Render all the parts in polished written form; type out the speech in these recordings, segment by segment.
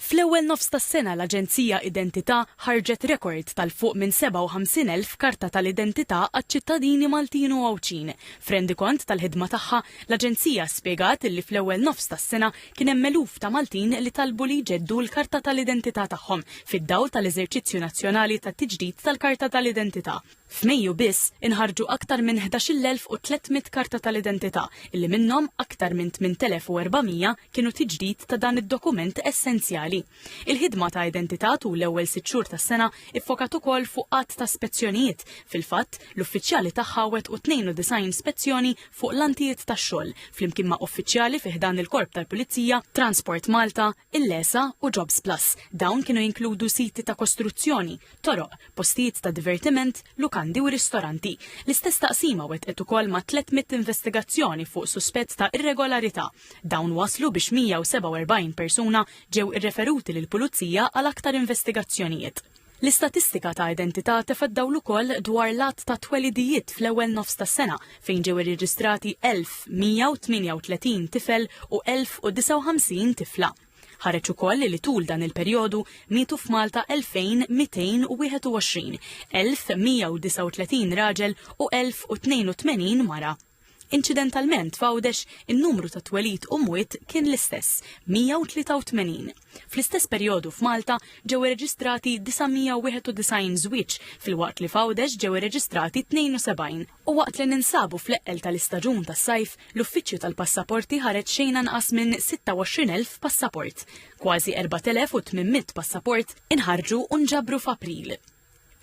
Fl-ewwel nofs tas-sena l-Aġenzija Identità ħarġet rekord tal-fuq minn 57,000 karta tal-identità għaċ-ċittadini Maltin u Għawċin. F'rendikont tal-ħidma tagħha, l-Aġenzija spjegat li fl-ewwel nofs tas-sena kien hemm eluf ta' Maltin li talbu li jġeddu l-karta tal-identità tagħhom fid-dawl tal-eżerċizzju nazzjonali tat-tiġdid tal-karta tal-identità. F'Mejju biss inħarġu aktar minn 11,300 karta tal-identità, illi minnhom aktar minn 8,400 kienu tiġdid ta' dan id-dokument essenzjali. Il-ħidma ta' identità tul l-ewwel 6 xhur tas-sena iffokat ukoll fuq qatt ta' spezzjonijiet. Fil-fatt, l-uffiċjali tagħha wettqu 92 spezzjoni fuq l-antijiet tax-xogħol flimkien ma' uffiċjali fih dan il-Korp tal-Pulizija, Transport Malta, il-Lesa u Jobs Plus. Dawn kienu jinkludu siti ta' kostruzzjoni, toroq, postijiet ta' divertiment, lukandi u ristoranti. L-istess taqsima wettqet ukoll ma' 300 investigazzjoni fuq suspett ta' irregolarità. Dawn waslu biex 147 persuna ġew irreferuti lill-Pulizija għal aktar investigazzjonijiet. L-istatistika ta' identità tefaddawl ukoll dwar lat ta' twelidijiet fl-ewwel nofs tas-sena fejn ġew irreġistrati 1138 tifel u 1059 tifla. Ħareġ ukoll li tul dan il-perjodu mietu f'Malta 2221, 1139 raġel u 1082 mara. Inċidentalment f'Għawdex in-numru ta' twelid u mwiet kien l-istess, 183. Fl-istess perjodu f'Malta ġew irreġistrati 991 żwieġ, filwaqt li f'Għawdex ġew irreġistrati 72. U waqt li ninsabu fl-eqqel tal-istaġun tas-sajf, l-Uffiċċju tal-Passaporti ħareġ xejn anqas minn 26,000 passaport. Kważi 4,800 passaport inħarġu u nġabru f'April.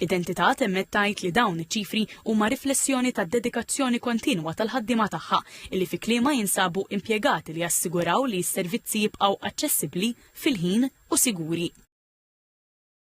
Identità temmet tgħid li dawn iċ-ċifri huma riflessjoni tad-dedikazzjoni kontinwa tal-ħaddiema tagħha illi fi kliema jinsabu impjegati li jassiguraw li s-servizzi jibqgħu aċċessibbli fil-ħin u siguri.